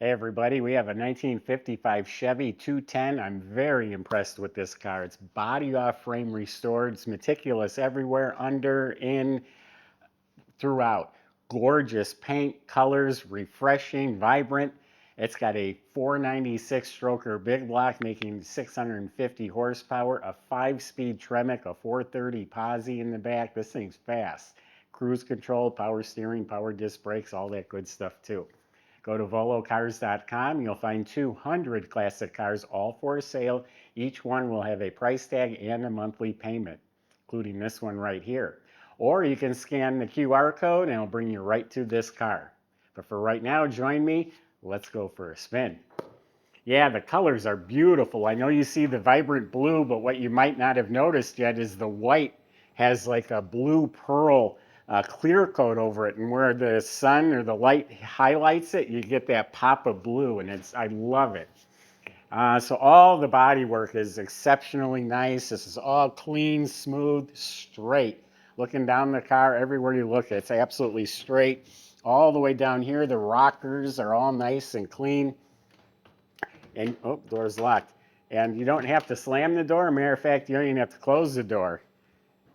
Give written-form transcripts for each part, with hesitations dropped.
Hey everybody, we have a 1955 Chevy 210. I'm very impressed with this car. It's body off frame restored. It's meticulous everywhere, under, in, throughout. Gorgeous paint, colors, refreshing, vibrant. It's got a 496 stroker big block making 650 horsepower, a 5-speed Tremec, a 430 Posi in the back. This thing's fast. Cruise control, power steering, power disc brakes, all that good stuff too. Go to volocars.com. You'll find 200 classic cars, all for sale. Each one will have a price tag and a monthly payment, including this one right here. Or you can scan the QR code and it'll bring you right to this car. But for right now, join me. Let's go for a spin. Yeah, the colors are beautiful. I know you see the vibrant blue, but what you might not have noticed yet is the white has like a blue pearl clear coat over it, and where the sun or the light highlights it, you get that pop of blue, and I love it. So all the body work is exceptionally nice. This is all clean, smooth, straight. Looking down the car, everywhere you look, it's absolutely straight. All the way down here, the rockers are all nice and clean. And, oh, door's locked. And you don't have to slam the door. Matter of fact, you don't even have to close the door.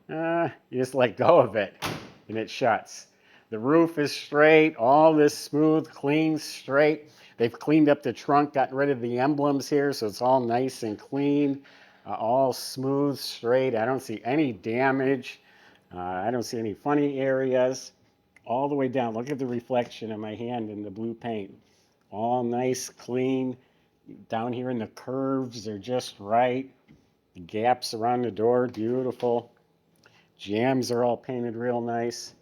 You just let go of it, and it shuts. The roof is straight, all this smooth, clean, straight. They've cleaned up the trunk, gotten rid of the emblems here, so it's all nice and clean, all smooth, straight. I don't see any damage. I don't see any funny areas. All the way down, look at the reflection of my hand in the blue paint. All nice, clean. Down here in the curves, they're just right. The gaps around the door, beautiful. Jambs are all painted real nice.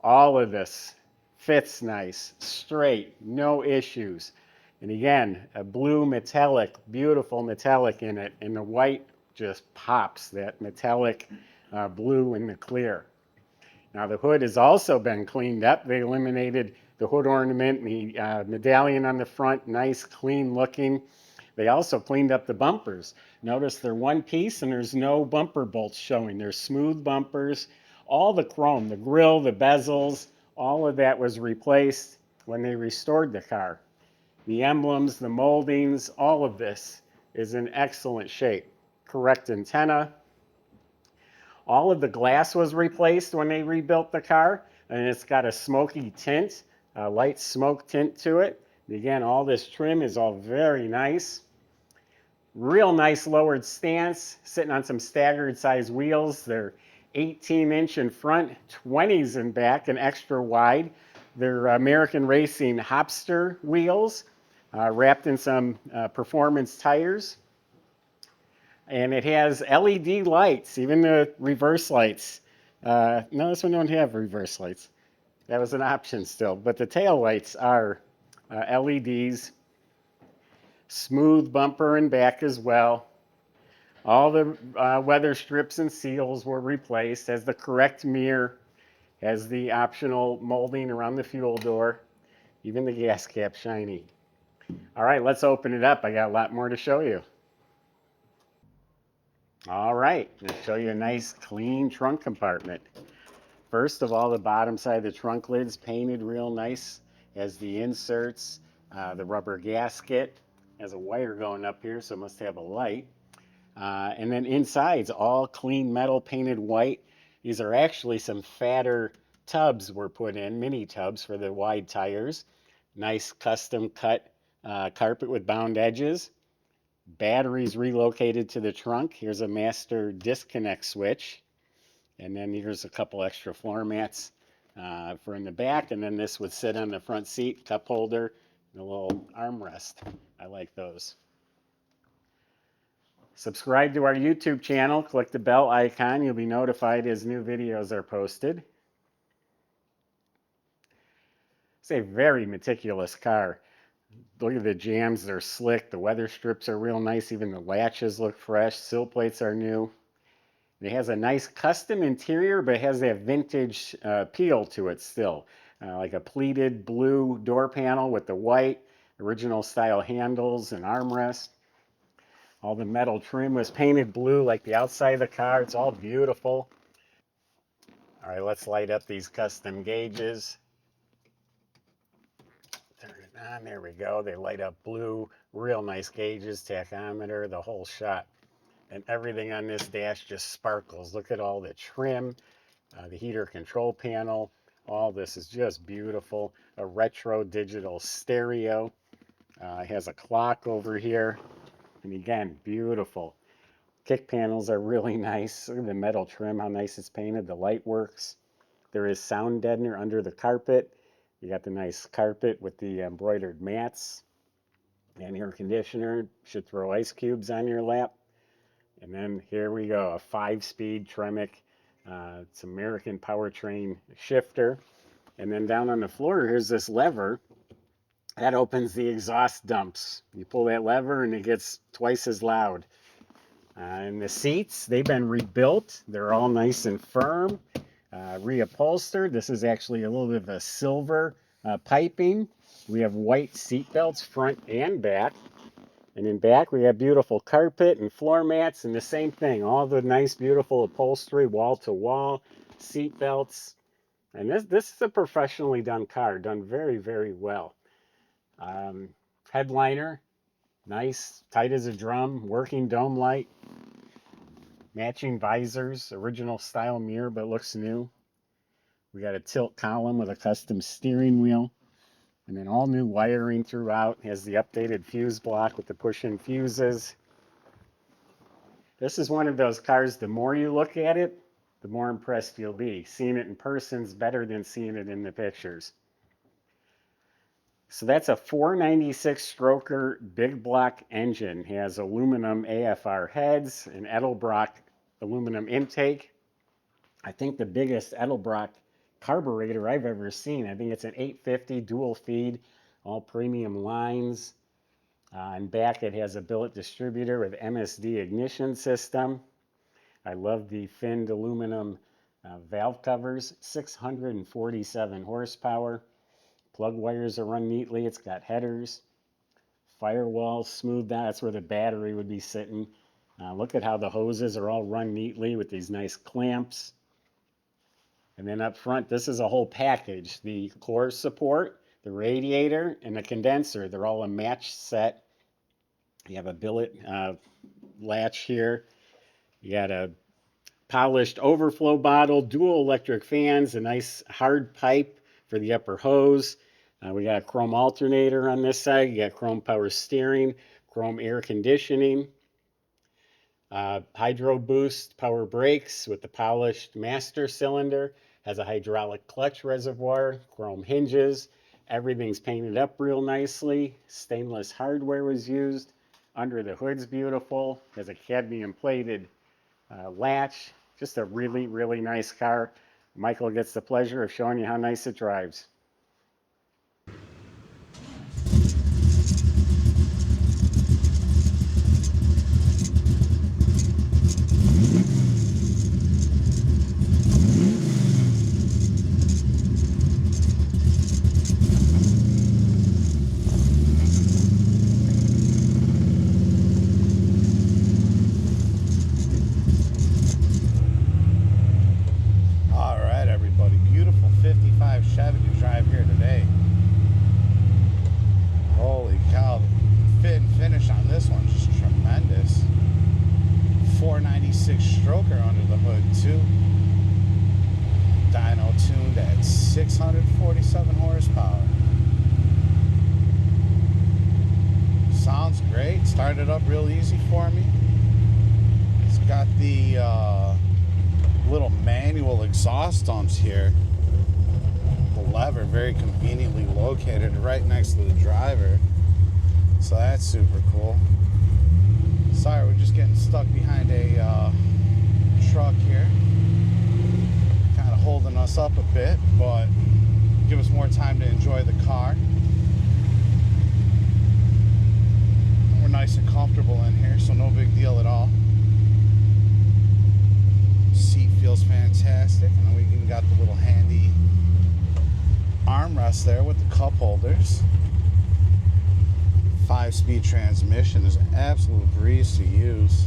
All of this fits nice, straight, no issues. And again, a blue metallic, beautiful metallic in it, and the white just pops, that metallic blue in the clear. Now the hood has also been cleaned up. They eliminated the hood ornament, the medallion on the front, nice, clean looking. They also cleaned up the bumpers. Notice they're one piece and there's no bumper bolts showing. They're smooth bumpers. All the chrome, the grille, the bezels, all of that was replaced when they restored the car. The emblems, the moldings, all of this is in excellent shape. Correct antenna. All of the glass was replaced when they rebuilt the car, and it's got a smoky tint, a light smoke tint to it. And again, all this trim is all very nice. Real nice lowered stance, sitting on some staggered size wheels. They're 18-inch in front, 20s in back, and extra wide. They're American Racing Hopster wheels, wrapped in some performance tires. And it has LED lights, even the reverse lights. No, this one don't have reverse lights. That was an option still, but the tail lights are LEDs. Smooth bumper and back as well. All the weather strips and seals were replaced, as the correct mirror, has the optional molding around the fuel door, even the gas cap shiny. All right, let's open it up. I got a lot more to show you. All right, let's show you a nice clean trunk compartment. First of all, the bottom side of the trunk lid's painted real nice, as the inserts, the rubber gasket, has a wire going up here, so it must have a light. And then inside's all clean metal painted white. These are actually some fatter tubs were put in, mini tubs for the wide tires. Nice custom cut carpet with bound edges. Batteries relocated to the trunk. Here's a master disconnect switch. And then here's a couple extra floor mats for in the back. And then this would sit on the front seat, cup holder, and a little armrest. I like those. Subscribe to our YouTube channel. Click the bell icon. You'll be notified as new videos are posted. It's a very meticulous car. Look at the jambs, they're slick. The weather strips are real nice. Even the latches look fresh. Sill plates are new. It has a nice custom interior, but it has that vintage peel to it still. Like a pleated blue door panel with the white, original style handles and armrest. All the metal trim was painted blue like the outside of the car. It's all beautiful. All right, let's light up these custom gauges. And there we go. They light up blue. Real nice gauges, tachometer, the whole shot. And everything on this dash just sparkles. Look at all the trim, the heater control panel. All this is just beautiful. A retro digital stereo. It has a clock over here. And again, beautiful. Kick panels are really nice. Look at the metal trim, how nice it's painted. The light works. There is sound deadener under the carpet. You got the nice carpet with the embroidered mats. And air conditioner. Should throw ice cubes on your lap. And then here we go, a 5-speed Tremec. It's American powertrain shifter. And then down on the floor, here's this lever. That opens the exhaust dumps. You pull that lever and it gets twice as loud. And the seats, they've been rebuilt. They're all nice and firm, reupholstered. This is actually a little bit of a silver piping. We have white seat belts front and back. And in back, we have beautiful carpet and floor mats and the same thing. All the nice, beautiful upholstery, wall-to-wall, seat belts. And this is a professionally done car, done very, very well. Headliner, nice, tight as a drum, working dome light. Matching visors, original style mirror, but looks new. We got a tilt column with a custom steering wheel. And then all new wiring throughout. Has the updated fuse block with the push-in fuses. This is one of those cars, the more you look at it, the more impressed you'll be. Seeing it in person is better than seeing it in the pictures. So that's a 496 stroker big block engine. It has aluminum AFR heads, an Edelbrock aluminum intake. I think the biggest Edelbrock carburetor I've ever seen. I think it's an 850 dual feed, all premium lines. And back it has a billet distributor with MSD ignition system. I love the finned aluminum valve covers, 647 horsepower. Plug wires are run neatly. It's got headers, firewalls smoothed out. That's where the battery would be sitting. Look at how the hoses are all run neatly with these nice clamps. And then up front, this is a whole package. The core support, the radiator, and the condenser. They're all a match set. You have a billet latch here. You got a polished overflow bottle, dual electric fans, a nice hard pipe for the upper hose. We got a chrome alternator on this side. You got chrome power steering, chrome air conditioning, hydro boost power brakes with the polished master cylinder. Has a hydraulic clutch reservoir, chrome hinges. Everything's painted up real nicely. Stainless hardware was used. Under the hood's beautiful. Has a cadmium plated latch. Just a really, really nice car. Michael gets the pleasure of showing you how nice it drives. Chevy to drive here today. Holy cow, the fit and finish on this one is just tremendous. 496 stroker under the hood too. Dyno tuned at 647 horsepower. Sounds great. Started up real easy for me. It's got the little manual exhaust dumps here. Lever very conveniently located right next to the driver, so that's super cool. Sorry, we're just getting stuck behind a truck here, kind of holding us up a bit, but give us more time to enjoy the car. We're nice and comfortable in here, so no big deal at all. Seat feels fantastic, and then we even got the little handy armrest there with the cup holders. 5-speed transmission is an absolute breeze to use.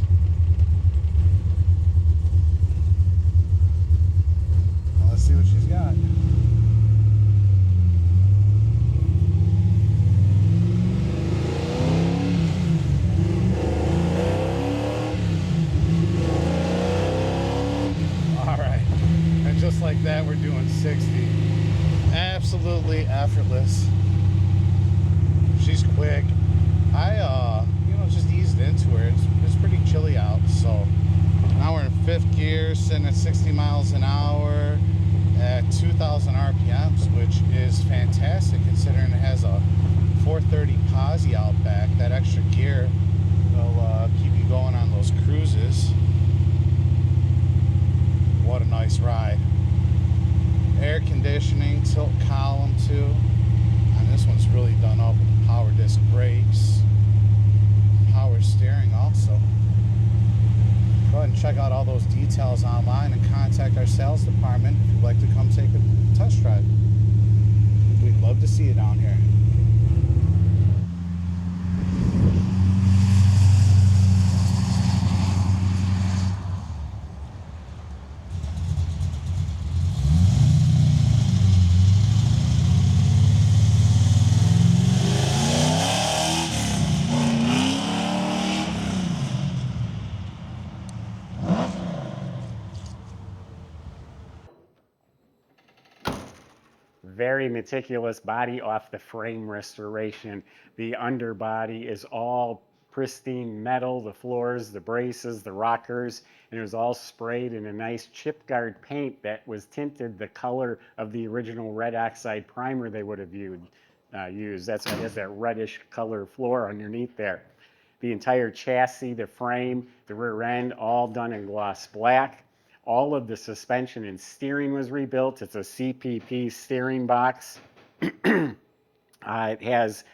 Well, let's see what she's got. Absolutely effortless. She's quick. I just eased into her. It's pretty chilly out, so now we're in 5th gear, sitting at 60 miles an hour at 2,000 RPMs, which is fantastic considering it has a 430 posi out back. That extra gear will keep you going on those cruises. What a nice ride. Air conditioning, tilt column too. And this one's really done up with the power disc brakes, power steering also. Go ahead and check out all those details online and contact our sales department if you'd like to come take a test drive. We'd love to see you down here. Very meticulous body off the frame restoration. The underbody is all pristine metal, the floors, the braces, the rockers, and it was all sprayed in a nice chip guard paint that was tinted the color of the original red oxide primer they would have used. That's why it has that reddish color floor underneath there. The entire chassis, the frame, the rear end, all done in gloss black. All of the suspension and steering was rebuilt. It's a CPP steering box. It has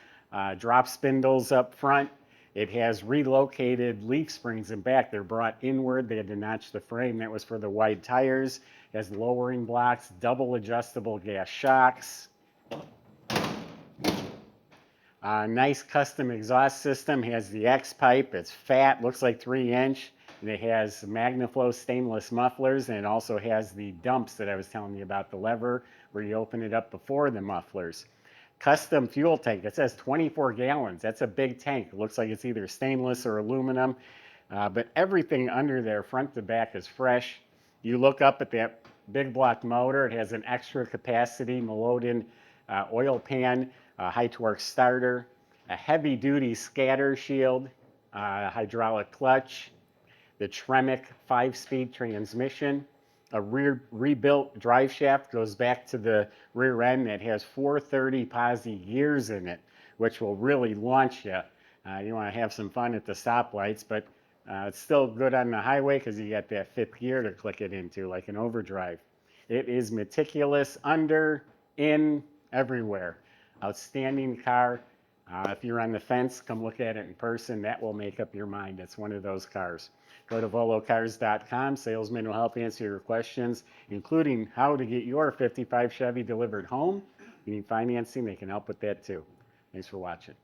drop spindles up front. It has relocated leaf springs in back. They're brought inward. They had to notch the frame. That was for the wide tires. It has lowering blocks, double adjustable gas shocks. Nice custom exhaust system. Has the X pipe. It's fat, looks like 3-inch. And it has MagnaFlow stainless mufflers, and it also has the dumps that I was telling you about, the lever where you open it up before the mufflers. Custom fuel tank. It says 24 gallons. That's a big tank. It looks like it's either stainless or aluminum, but everything under there, front to back, is fresh. You look up at that big block motor. It has an extra capacity Meloden oil pan, high torque starter, a heavy duty scatter shield, hydraulic clutch, the Tremec 5-speed transmission, a rebuilt drive shaft goes back to the rear end that has 430 posi gears in it, which will really launch you. You want to have some fun at the stoplights, but it's still good on the highway because you got that 5th gear to click it into, like an overdrive. It is meticulous, under, in, everywhere. Outstanding car. If you're on the fence, come look at it in person. That will make up your mind. It's one of those cars. Go to volocars.com. Salesmen will help answer your questions, including how to get your 55 Chevy delivered home. If you need financing, they can help with that too. Thanks for watching.